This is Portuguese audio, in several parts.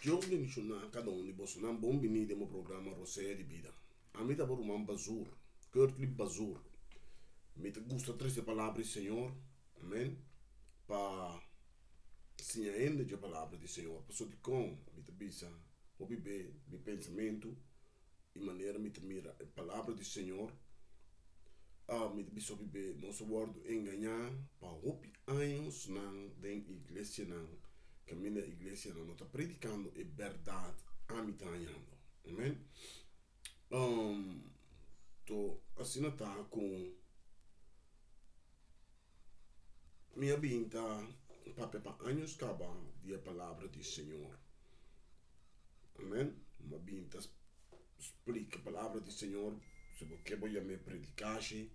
Deus bendicionar cada um de vocês. Não bom venir no programa Roceia de Vida. A mim tá por um bazur, Kurtli bazur. Me te gusta três palavras, Senhor. Amém. Para sim ainda de palavra do Senhor. Passou de com, me te bisa, o viver, meu pensamento e maneira me te mira a palavra do Senhor. Me te bisa viver nosso word enganar para roupa anos não den igreja não. Que a minha igreja não está predicando a verdade a mim está ganhando. Amém. Tô assim tá com minha vinda para anos caba de a palavra do Senhor. Amém. Uma vinda explica a palavra do Senhor. Se você vai me predicar, se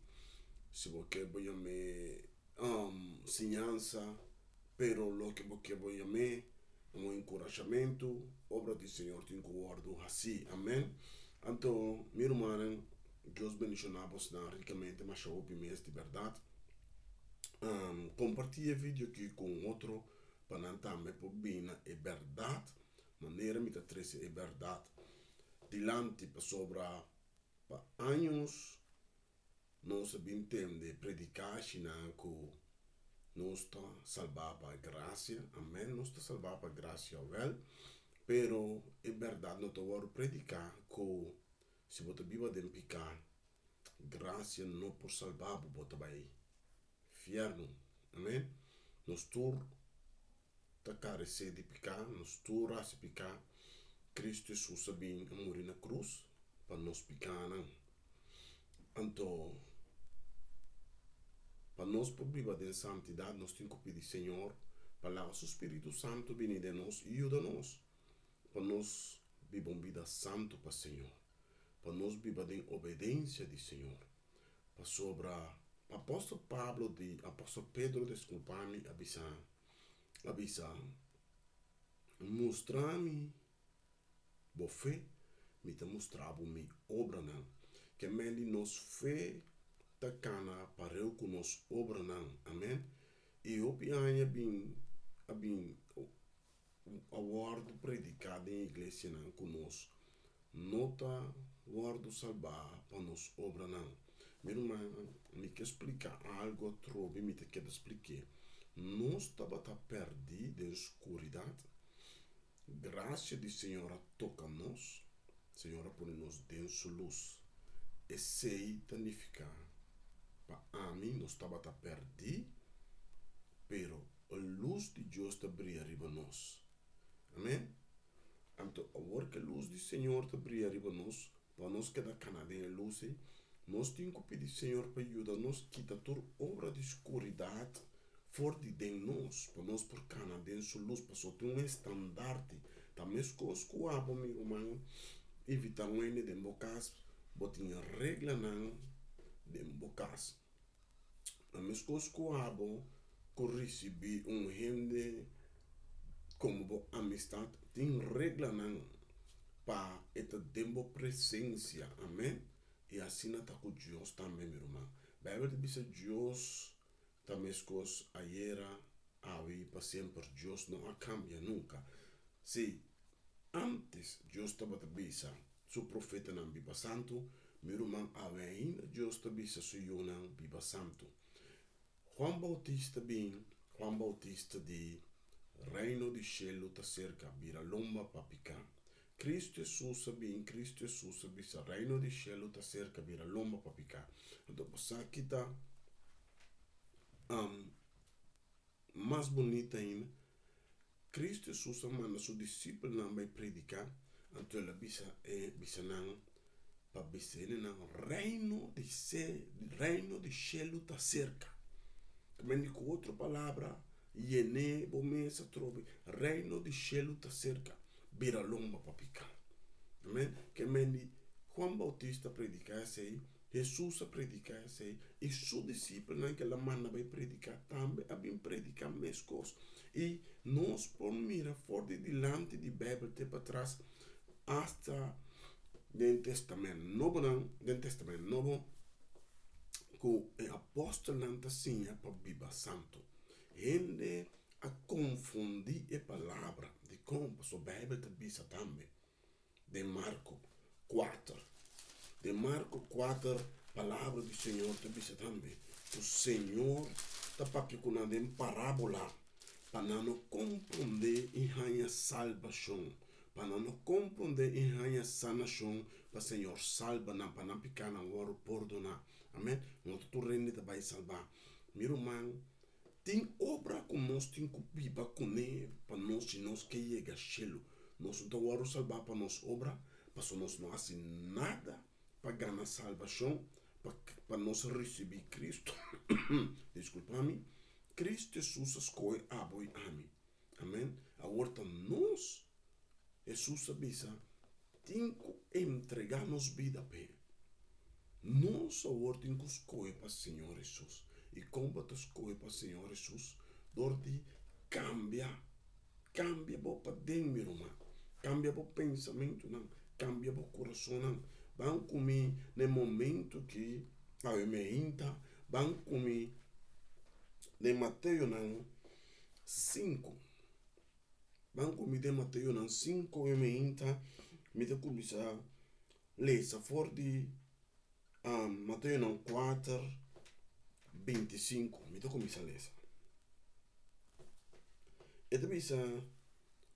você vai me ensinança, pero lo que você vai me um encorajamento, obra do Senhor tem guardo assim. Amém. Então, minha irmã, Deus bendicionamos na ricamente, mas eu mês de verdade. Compartilha vídeo aqui com outro para não também por bem é verdade, maneira me trazer é verdade. Dilante para sobra para anos nós entende predicar que nós está salvar para graça, amém, nós está salvar para graça, well, pero é verdade não estou predicar que se você viva de picar graça não por salvar você vai fierno, amém? Nos tur ta carecer de picar, nos tur a se picar, Cristo Jesus sabia morrer na cruz para nos picar, não? Então, para nós por viver de santidade, nós temos que pedir Senhor, para o Espírito Santo venir de nós e ajuda-nos, para nós viver uma vida santa para o Senhor, para nós viver em obediência de Senhor, para sobra apóstolo Pablo de apóstolo Pedro, desculpa-me, avisa, mostrar-me boa fé, me te mostrava minha obra não, que meli nos fé ta cana para eu com nos obra não, amém? E eu pianha bem a word predicado em igreja não conosco, nota word salvar para nos obra não. Meu irmão, me quer explicar algo, trove, me te quer explicar. Nós estava perdidos em escuridade. Graça de Senhora toca nós. Senhora põe nos dentro luz. E sei tanificar. Para mim, nós estava perdidos, pero a luz de Deus está brilha arriba nós. Amém? Então, agora que a luz do Senhor está brilha arriba nós, para nós que da canadinha luz, nós temos que pedir Senhor para ajudar-nos, quita toda obra de escuridade forte de nós, para nós por canadense luz, para só ter um estandarte, também as coisas que eu amo, meu irmão, evitar um ene de embocas, botar regra não de embocas. As coisas que eu amo, que recebi rende como amistade, tem regra não, para esta tempo presença, amém? E assim está com Deus também, meu irmão. A Bíblia diz que Deus também as coisas ayer, hoje, para sempre. Deus não cambia nunca. Se antes Deus estava a dizer, seu profeta não viva santo, meu irmão, ainda Deus está a dizer, seu não viva santo. Juan Bautista bem, Juan Bautista de reino de cielo está cerca, vira lomba para picar. Cristo Jesus bem, Cristo Jesus bisa reino de cielo está cerca, vira lomba para picar. Então, você aqui está mais bonita ainda. Cristo Jesus manda seu discípulo não vai predicar, então ele bisa não para bisa não reino de cielo está cerca. Também com outra palavra, yene bomesa trove reino de cielo está cerca. Vira lomba para picar. Amém? Que mendi Juan Bautista predicasse, Jesus predicasse, e seu discípulo não que ela manda vai predicar também, a bem predicar mesmas coisas. E nós por mira fora delante de Bíblia até para trás, hasta do Testamento Novo, do Testamento Novo, que o apóstolo não está assim para viver santo. Ele a confundir a palavra de como pastor Bíblia te bisa também. De Marco 4. De Marco 4, palavra do Senhor te bisa também. O Senhor está papicunando em parábola para não compreender em a salvação. Para não compreender em a sanação, para o Senhor salva, para não ficar na hora perdonar. Amém? Não tu rende te vai salvar. Meu irmão, tem obra com nós, tem que viver com ele, para nós, se nós que chega chelo. Nós não estamos salvar para nós obra, para nós não fazemos nada para ganhar salvação, para nós receber Cristo. Desculpa-me. Cristo Jesus escolhe a boi a mim. Amém? Agora nós, Jesus avisa, tem que entregar nos vida para ele. Nós agora temos que escolher para o Senhor Jesus. E como tu escolhe para o Senhor Jesus, dorte cambia para dentro, meu irmão. Cambia para o pensamento, não. Cambia para o coração, não. Vão comer no momento que a me inta, vão comer de Mateus 5. Vão comer de Mateus 5 e me inta, me te começar a ler, se for de Mateus 4, 25, me te começar a ler. E te bisa,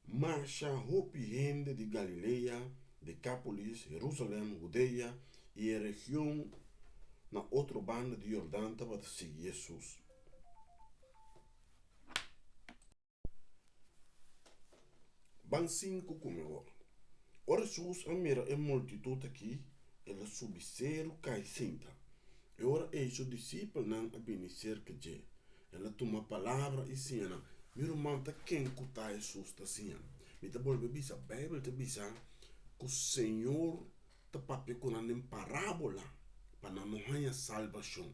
marcha hopi de Galileia, Decápolis, Jerusalém, Judeia e a região na outra banda de Jordão para seguir Jesus. Van 5 como agora. Ora Jesus mira a multidão aqui, ela subsero cai senta. E ora os discípulos não abençoar que je. Ela toma a palavra e ensina. Meu irmão tá quem cuta Jesus tá assim. Me tá bolbe bisa, a Bíblia tá bisa que o Senhor tá papecunando em parábola para não morrer a salvação.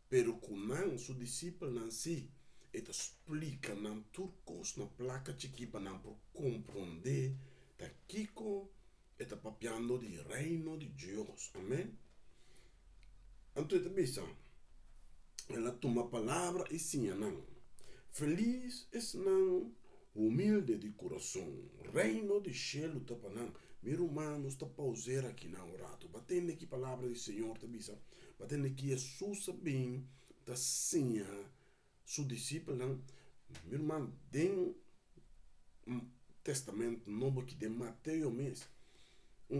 Pero com não, os discípulos não se ele explica nam turcos na placa chiqui para não compreender da Kiko está papiando de reino de Deus. Amém? Então ele pensa, ela toma a palavra e sim não. Feliz é não humilde de coração, reino de cielo tá para não. Meu irmão está pausando aqui na orato, batendo aqui a palavra do Senhor tá pensa, batendo aqui Jesus bem da senha. Su discípulo, meu irmão, tem um testamento novo aqui de Mateus mesmo,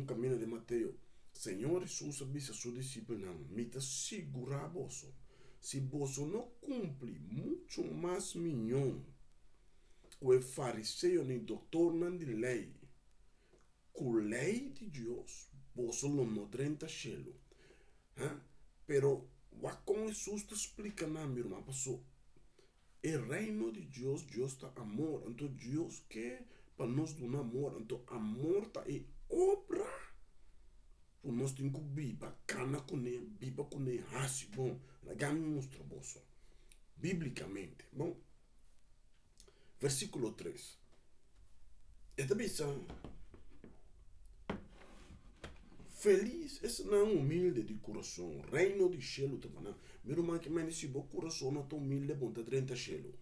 caminho de Mateus. Senhor Jesus disse a seu discípulo, me te segura você. Se você não cumpre muito mais milhão, o fariseu nem doutor nem de lei, com lei de Deus, você não entra chelo. Pero, como Jesus te explica, meu irmão, passou. O reino de Deus, Deus está amor. Então Deus quer para nós dar amor. Então amor está em obra. Então nós temos que viver, cana com ele, viver com ele, assim, bom. Lá mostra bolso. Biblicamente, bom. Versículo 3. Esta visão. Feliz é não humilde de coração, reino de cielo te pana. Meu irmão que me disse, bom coração não tão humilde, bom tá 30 cielo.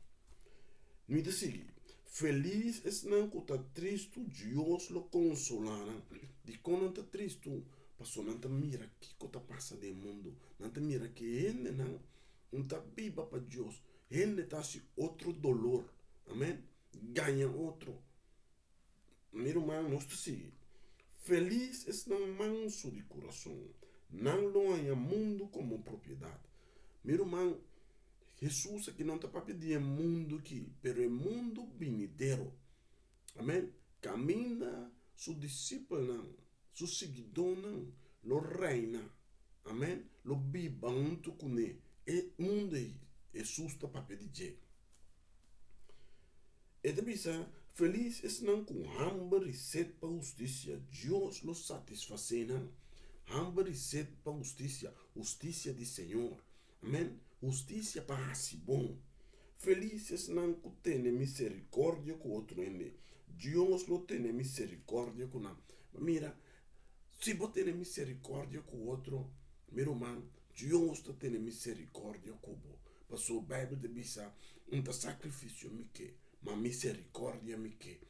Me disse, feliz é não que tá triste, Deus lo consolará. De quando tá triste, passou não tá mira que tá passa do mundo, não tá mira que ele não tá viva para Deus, ele tá se outro dolor, amém? Ganha outro. Meu irmão, nós te sigue. Feliz é não manso de coração, não longe mundo como propriedade. Meu irmão, Jesus aqui não está para pedir mundo aqui, pero é mundo vinidero. Amém? Caminha, seu discípulo não, seu seguidor não, lo reina. Amém? Lo viva junto com ele. É mundo aí, Jesus está para pedir. E deve ser feliz é não com hambre e sede para justiça. Deus lo satisfaz, não? Hambre e sede para justiça. Justiça do Senhor. Amém? Justiça para si bom. Feliz é não que tem misericórdia com outro. Deus lo tem misericórdia com nós. Mira, se você tem misericórdia com outro, meu irmão, Deus tem misericórdia com você. Passou a Bíblia de bisa, sacrifício me que. Ma misericórdia me que.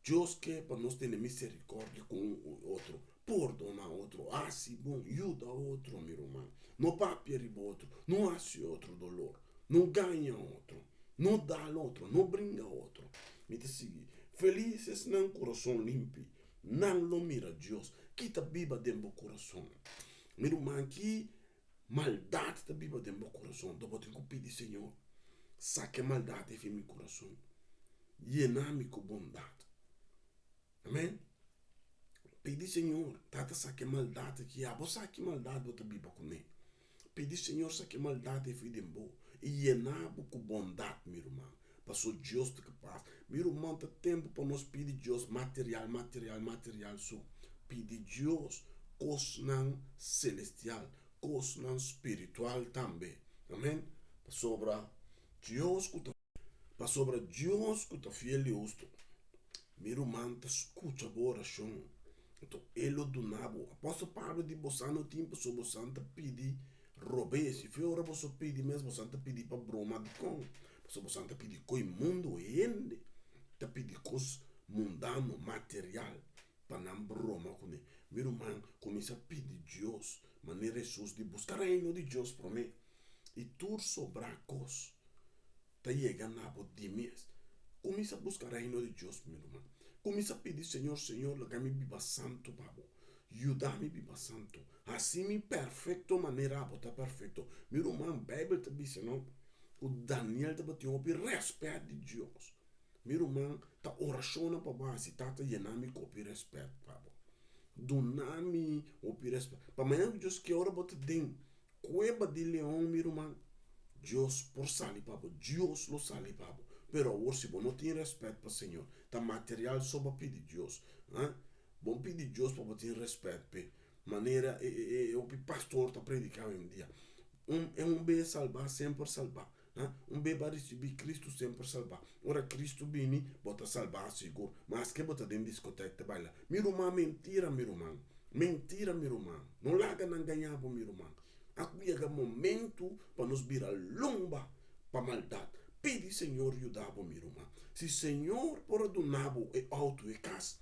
Deus quer para nós ter misericórdia com o outro, perdonar outro, assim bom, ajuda outro, meu irmão. Não papiar outro, não hace outro dolor, não ganha outro, não dá outro, não brinca outro. Me diz felizes não coração limpo, não lo mira Deus, quita biba dentro do coração. Meu irmão, que maldade da biba dentro do coração, do botem que pedir Senhor, saque a maldade de meu coração, llena-me com bondade. Amém? Pedi Senhor, tata saque maldade que há, você saque maldade bota biba com ele. Pedi Senhor saque maldade e de boa e llenar-me com bondade, meu irmão. Passou Deus que paz. Meu irmão, tá tempo para nós pedir Deus material, só. Pedir Deus coisa celestial, coisa espiritual também. Amém? Para sobra Deus que para sobra Deus que tá fiel e justo. Meu irmão, tá escuta a oração. Então, ele do nabo. Apóstolo Pablo de você no tempo sobre você pedir roube. Se for você pedir mesmo, você pedir para broma de com. Se você pedir coi mundo ele, tá pedir coisas mundano, material, para não broma com ele. Meu irmão, começa a pedir Deus, maneira Jesus de buscar o reino de Deus para mim. E tudo sobrar coisas. Tá chegando a de mês. Começa a buscar o reino de Deus, meu irmão. Começa a pedir, Senhor, laga-me viva santo, babo. Ajuda-me viva santo. Assim, me perfeito maneira, tá perfeito. Meu irmão, a Bíblia te diz, não? O Daniel te bateu op respeito de Deus. Meu irmão, tá oração para base, tá llenando-me com respeito, babo. Donami op respeito. Para amanhã, Deus que ora bota dentro. Cueva de leão, meu irmão. Deus por sali, babo. Deus lo sali, babo. Pero hoje, se não tem respeito para o Senhor, tá material só para pedir Deus. Bom pedir Deus para ter respeito. Pe. Maneira, o pastor está predicando um dia. Um bem salvar, sempre salvar. Bem para receber Cristo, sempre salvar. Ora, Cristo vem, bota salvar seguro. Mas que bota dentro de discoteca, baila. Meu irmão, mentira, meu irmão. Mentira, meu irmão. Não larga não ganhar, meu irmão. Aqui é o momento para nos virar lomba para maldade. Pede Senhor ajudar meu irmão. Se Senhor por do nabo é auto e casa,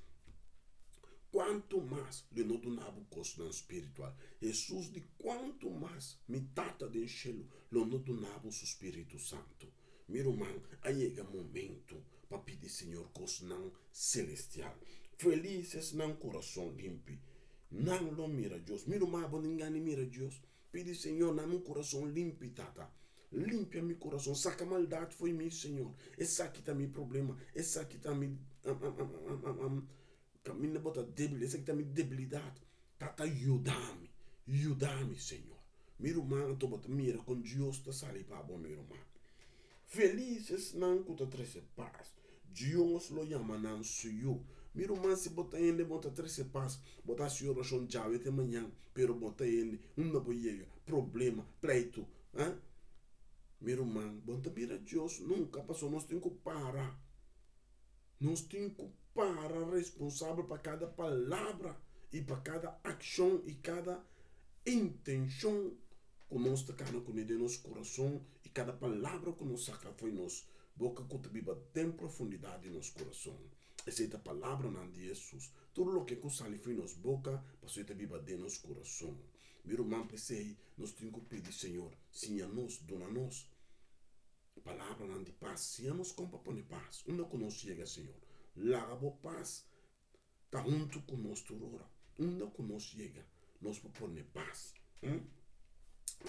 quanto mais lhe não do nabo coisa espiritual. Jesus de quanto mais me trata de enchê-lo, lhe não do nabo o Espírito Santo. Meu irmão, aí é o momento para pedir Senhor coisa celestial. Felizes não coração limpo. Não lo mira Deus. Meu irmão, ninguém mira Deus. Pede Senhor, não um coração limpo, tata. Limpia meu coração, saca a maldade foi mim, Senhor. Esse aqui tá meu problema, esse aqui tá meu caminho bota débil, esse aqui tá minha debilidade. Tata ajuda-me, Senhor. Meu irmão, tô bota mira com Deus tá sali para bom, meu irmão. Felizes não que tá treze paz. Deus lo chama não suyo. Meu irmão, se bota ele, bota 13 paz, bota se oração já até manhã, pero bota ele, não boiega, problema, pleito, meu irmão, bom também a Deus, nunca passou, nós temos que parar. Nós temos que parar responsável para cada palavra e para cada ação e cada intenção que nós tocamos com ele nosso coração e cada palavra que nós sacamos foi nossa boca que te tem profundidade em nosso coração. Essa palavra não de Jesus. Tudo o que sale foi nossa boca, passou a viva de nosso coração. Meu irmão, pensei, nós temos que pedir, Senhor, sim a nós, dona nós. Palavra não de paz, se a nós compra põe paz. Onde que nós chega, Senhor? Larga paz, está junto com nós toda hora. Onde que nós chega? Nós põe paz.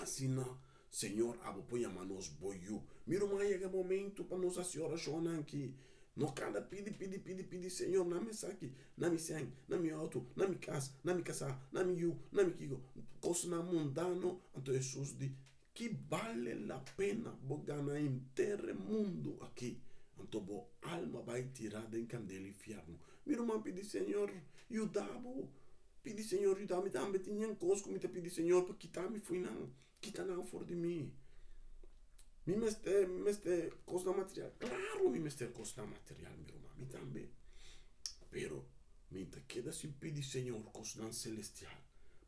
Assim não, Senhor, abo põe a mão nos boiu. Meu irmão, chega momento para nós a senhora chorar aqui. Não cada pede, Senhor, não me saque, não me sangue, não me auto, não me casa, não me casar, não me you, não me kigo. Coisa não mundano, então Jesus diz que vale a pena ganhar inteiro mundo aqui. Então, a alma vai tirar em candela e inferno. Meu irmão pede, Senhor, ajuda-me. Pede, Senhor, ajuda-me. Também tinha coisa que me pedi, Senhor, para quitar-me, fui não. Quita não fora de mim. Me meste coisa material. Claro, me meste coisa material, meu irmão. Me também. Pero, me queda se pedir, Senhor, coisa celestial.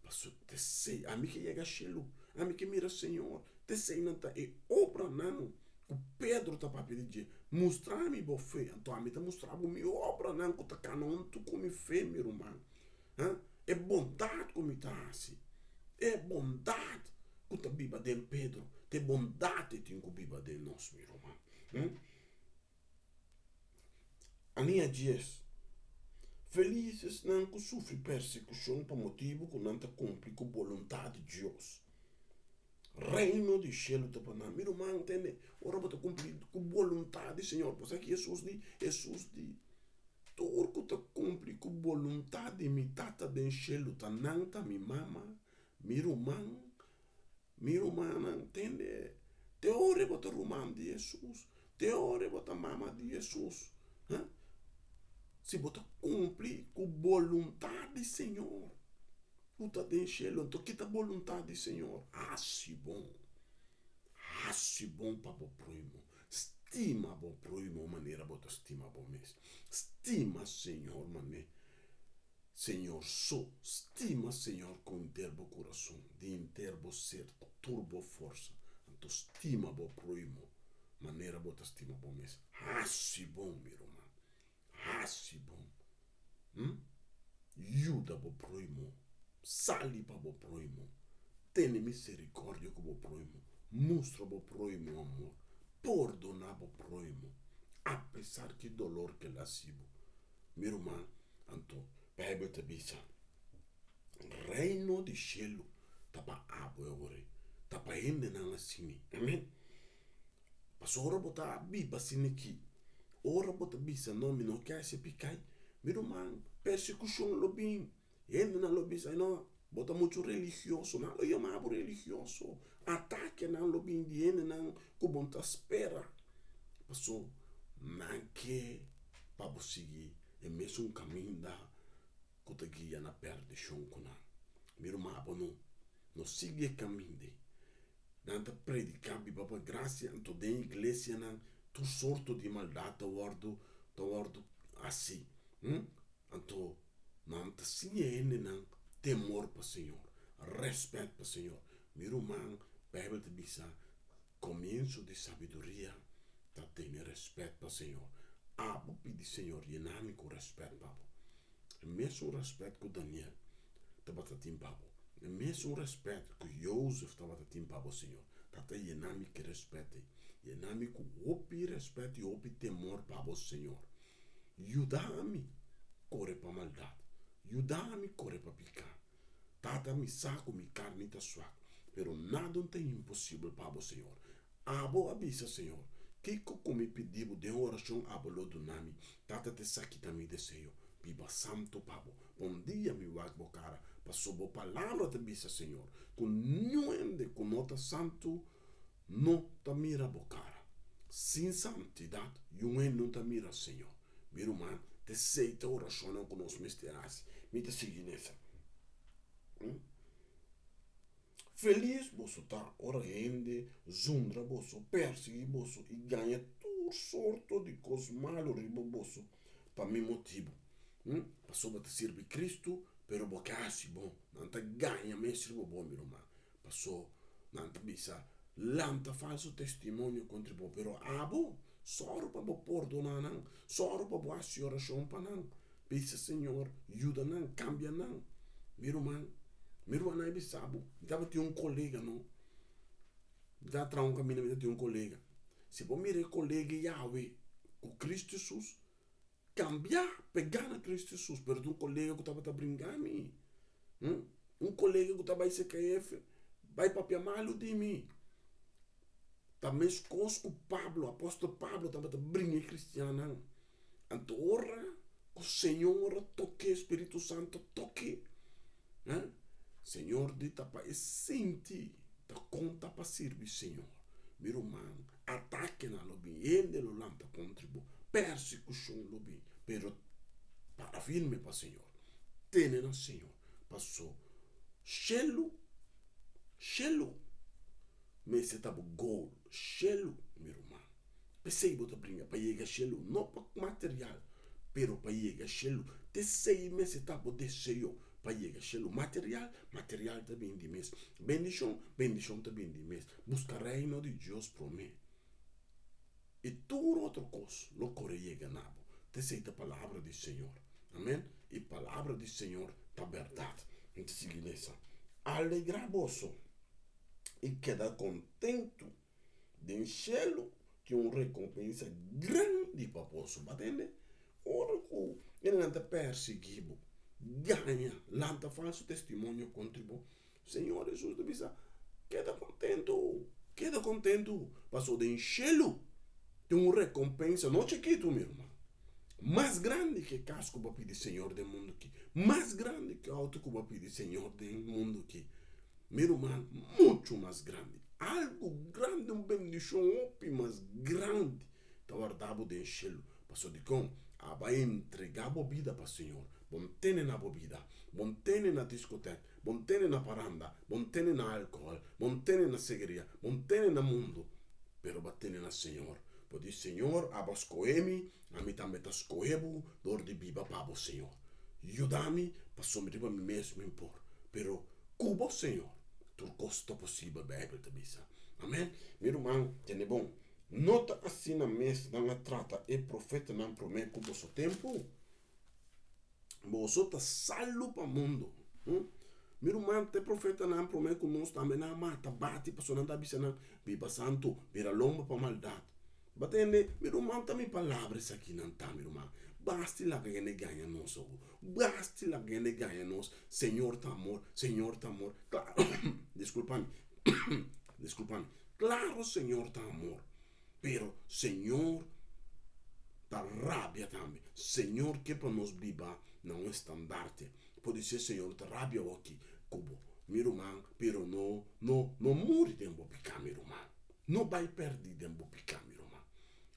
Passo, te sei, a mim que chega chelo. A mim que mira, Senhor. Te sei, não tá. E obra não. que Pedro tá para pedir, mostrar-me boa fé, então a mim tá mostrar minha obra, não que tá canon tu como fé, meu irmão. É bondade como tá assim. É bondade que tá biba de Pedro. É bondade que tem que biba de nós, meu irmão. A linha 10. Felizes não que sofre persecução por motivo que não cumpre com a vontade de Deus. Reino de cielo te paná. Meu irmão, entende? Ora, você cumprir com a vontade do Senhor. Pois aqui Jesus diz, tudo que te cumpre com a vontade de mi tata do cielo, ta nanta, mi mama, meu irmão, entende? Te ore para o irmão de Jesus. Te ore para a mama de Jesus. Se você cumprir com a vontade do Senhor, você tem cielo, então que a vontade do Senhor? Se bom para o próximo. Estima o próximo, maneira você estima o mês. Estima, Senhor, maneira. Senhor, estima, Senhor, com inteiro coração, de inteiro ser, turbo força. Então, estima o próximo, maneira você estima o mês. Se bom, meu irmão. Se bom. Ajuda o próximo. Sali para o próximo. Tenha misericórdia com o próximo. Mostra o próximo amor. Perdonar o próximo. Apesar que dolor que lá sibo. Meu irmão, então, Bíblia te diz, reino de cielo, tapa abo agora. Tapa ende na assim. Amém? Passou hora botar biba assim aqui. Ora bota bisa nome não quer se picai. Meu irmão, persecução lobim. Ende na lobby sai não. Bota muito religioso, não eu chamava religioso. Ataque na lobby de ende não que bom ta espera. Passou não que para seguir é mesmo um caminho da que te guia na perdição com não. Meu irmão, não siga o caminho de. Não te predicar biba para graça, então da igreja não. Tu sorto de maldade toward assim. Então, não te siene não temor para o Senhor, respeito para o Senhor. Meu irmão, Bíblia te diz, começo de sabedoria, tá tendo respeito para o Senhor. Vou pedir Senhor, llenar-me com respeito, Pabo. O mesmo respeito que Daniel estava tendo, Pabo. O mesmo respeito que Joseph estava tendo, Pabo, Senhor. Tá llenar-me com respeito. Llenar-me com opi respeito e opi temor para o Senhor. Ajuda-me correr para maldade. Ajuda-me correr para picar. Tata me saco, me carne está suave. Pero nada tem impossível para o Senhor. Abo avisa, Senhor. Que me pediu de oração abolo do nome. Tata te saquita-me desejo. Biba santo, Pabo. Bom dia, meu cara. Passou boa palavra te bisa, Senhor. Com nuende, com nota santo, não te mira bocara. Sem santidade, não te mira, Senhor. Meu irmão, te aceita a oração com os mistérios. Me te siga nessa. Feliz você tá, ora rende, zundra você, persegue você e ganha tudo sorto de coisas malas riba você. Para meu motivo. Passou a te servir Cristo, pero boca assim bom. Não te ganha mestre bom, meu irmão. Passou, não te bisa. Lanta falso testemunho contra bo, pero abo, soro para bo perdonar não, soro para bo assí oração para não. Bisa Senhor, ajuda não, cambia não. Meu irmão não é bisabo. Dava ter colega não. Dá trão caminho me ter colega. Se bom mire colega Yahweh, o Cristo Jesus, cambiar, pegar na Cristo Jesus, pero um colega que estava brincando, colega que estava se CKF, vai para malo de mim. Também o Pablo, o apóstolo Pablo, estava brincando cristiano. Então, ora, o Senhor toque, Espírito Santo toque. Senhor, dita para senti, ta conta para servir, Senhor. Meu irmão, ataque na lobby, ele lo lanta contribu, persecução lobby, pero para firme para Senhor. Tene na Senhor, passou, chelo, mas você tá gol, chelo, meu irmão. Pensei bota brinca para chegar chelo, não para material, pero para chegar chelo, te sei mas você tá desejo. Para chegar chelo material também de mês. bendição também de mês. Busca reino de Deus por mim. E tudo outra coisa, não corre nabo. Te aceita a palavra do Senhor. Amém? E a palavra do Senhor está verdade. Então, igreja, alegrar-vos e quedar contento de enchê-lo de uma recompensa grande para você. Batende? Ora, ele não está perseguido. Ganha, lanta falso testemunho contra o Senhor Jesus te diz, queda contento, passou de enchê-lo de uma recompensa, não chiquito, meu irmão, mais grande que casco para pedir Senhor do mundo aqui, mais grande que auto que para pedir Senhor do mundo aqui, meu irmão, muito mais grande, algo grande, uma bendição mais grande, está guardado de enchê-lo, passou de com, vai entregar a vida para o Senhor. Bom tene na bebida, bom tene na discoteca, bom tene na paranda, bom tene na álcool, bom tene na segredia, bom tene na mundo, pero batene na Senhor. Porque Senhor, abas coemi, a mim também tas coebo, dor de biba para o Senhor. Ajuda-me para sombreviver a mim mesmo impor, pero cubo Senhor, tu custo possível, Bíblia te bisa. Amém? Meu irmão, tem bom. Nota assim na mesa, na trata, e profeta não promete com o seu tempo. Você está salvo para o mundo. Meu irmão, te profeta não promete que nós também não mata, bate, para não dar bicha, biba santo, vira lomba para maldade. Batende, meu irmão, também palavras aqui não está, meu irmão. Basta lá que ele ganha nós, basta lá que ele ganha nós. Senhor tá amor, claro, desculpa-me, desculpa-me, claro, Senhor tá amor, pero Senhor tá rabia também. Senhor, que para nós viva não é estandarte. Pode ser, Senhor, tá rabia aqui, como, meu irmão, pero não morre de embopicar, meu irmão. Não vai perder de embopicar, meu irmão.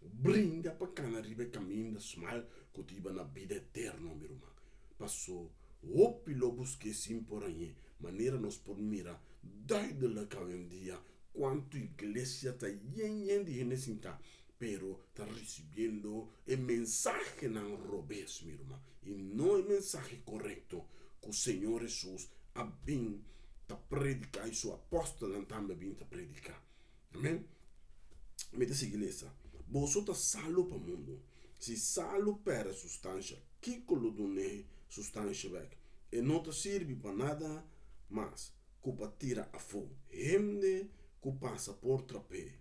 Brinda para cá na riba caminho da mal que tiba na vida eterna, meu irmão. Passou, o pilobus que sim por aí, maneira nós por mirar, dai de lá cada dia, quanto igreja está yen de genesinta, pero está recebendo o mensaje não robes, meu irmão. E não é mensaje correto que o Senhor Jesus a bem está predicar e seu apóstolo também bem está predicar. Amém? Me diz igreja, você está salvo para o mundo. Se salvo para a substância, que colodune substância weg. E não te serve para nada mais que para tirar a fogo. Gente que passa por trapé.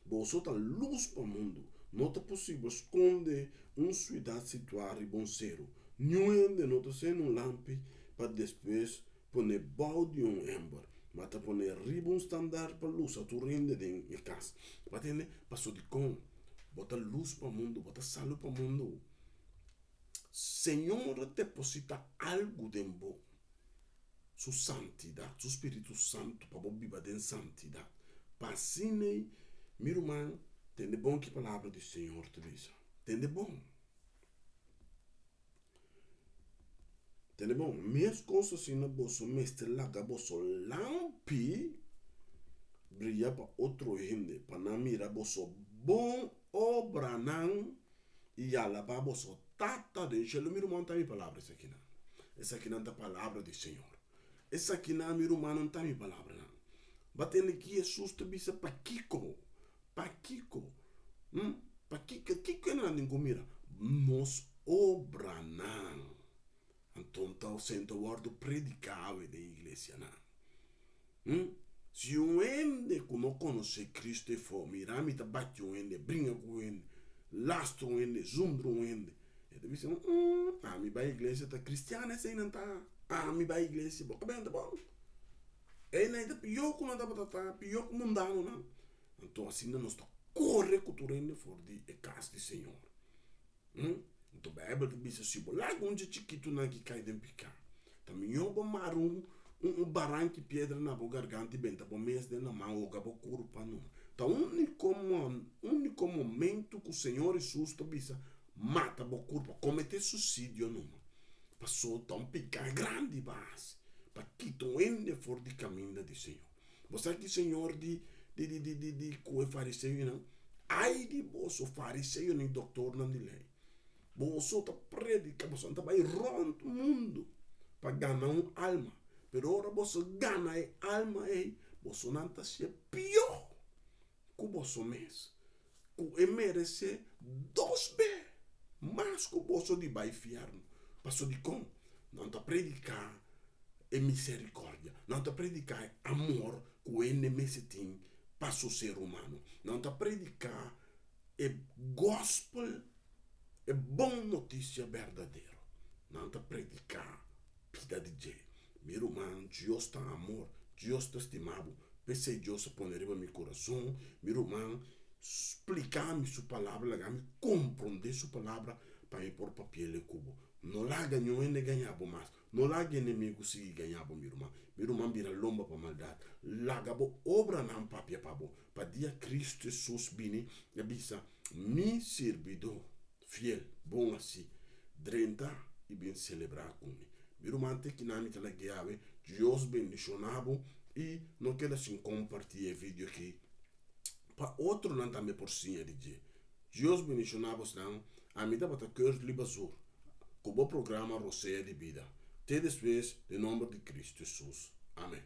Você está luz para o mundo. Não é possível esconder uma cidade situada em bom cero. Ninguém não está sendo um lampe para depois pôr balde um ember. Mas te pone riba um standard para luz a tu rende de casa. Batende, passou de com. Bota luz para o mundo, bota salud para o mundo. Senhor deposita algo dentro. Sua santidade, seu Espírito Santo para viver em santidade. Passine, meu irmão, tem de bom que a palavra do Senhor te diz. Tem de bom. Tem de bom. Mesmo coisas assim na bolsa, mestre laga bolsa lampi, brilha para outro gente, para não mirar bolsa bom obra não, e ela para bolsa tata de encher o meu irmão tá minha palavra essa aqui não. Essa aqui não tá palavra do Senhor. Essa aqui não, meu irmão não tá minha palavra não. Batendo aqui Jesus te bisa para Kiko, Kiko é nada em comida. Nos obra não. Então está sendo o ordo predicável da igreja não. Se um ende que não conhece Cristo e for, mirar me tá bate um ende, brinca com um ende, lastra um ende, zumbra um ende. Ele diz, me vai a igreja tá cristiana, essa aí não tá. Me vai a igreja, bom, tá bom. Ele ainda pior que não dá para tratar, pior que mundano não. Então assim não está corre com o ende for de casa do Senhor. Então a Bíblia diz assim, lá onde chiquito não que cai dentro picar. Também eu vou mar um barranco de pedra na boca garganta e bem, tá bom mês de na mão ou gabo corpo não. Então o único momento que o Senhor Jesus te diz, mata o corpo, cometer suicídio não. Passou tão picar grande base, para que tu ende for de caminho do Senhor. Você que Senhor de que fariseu não? Ai de você fariseu nem doutor não de lei. Você está predica, você está vai rondo o mundo para ganhar uma alma. Pero ora você ganha a alma aí, você não está se pior que você mesmo. que merece 2 vezes mais que o bolso de vai fiarno. Passou de com, não está predicar é misericórdia, não está predicar é amor que o NMC tem para o ser humano, não está predicar é gospel, é boa notícia verdadeira, não está predicar vida de Deus. Meu irmão, Deus está amor, Deus está estimado, pensei Deus poneria no meu coração, meu irmão, explicar-me sua palavra, me compreender sua palavra para me pôr papel e cubo. Não lá ganhou e nem ganhava mais. Não lá inimigo se ganhava, meu irmão. Meu irmão vira lomba para maldade. Lá gabo obra não papia para bo. Para dia Cristo Jesus bini, e bisa, me servidor, fiel, bom assim, drenta e bem celebrar comigo. Meu irmão tem que não me teleguiar, Deus bendicionado e não quero assim compartilhar vídeo aqui para outro não também por cima de Deus. Deus bendicionado não, a mim dá para ter libazur. Com o programa Roceia de Vida. Até depois, em nome de Cristo Jesus. Amém.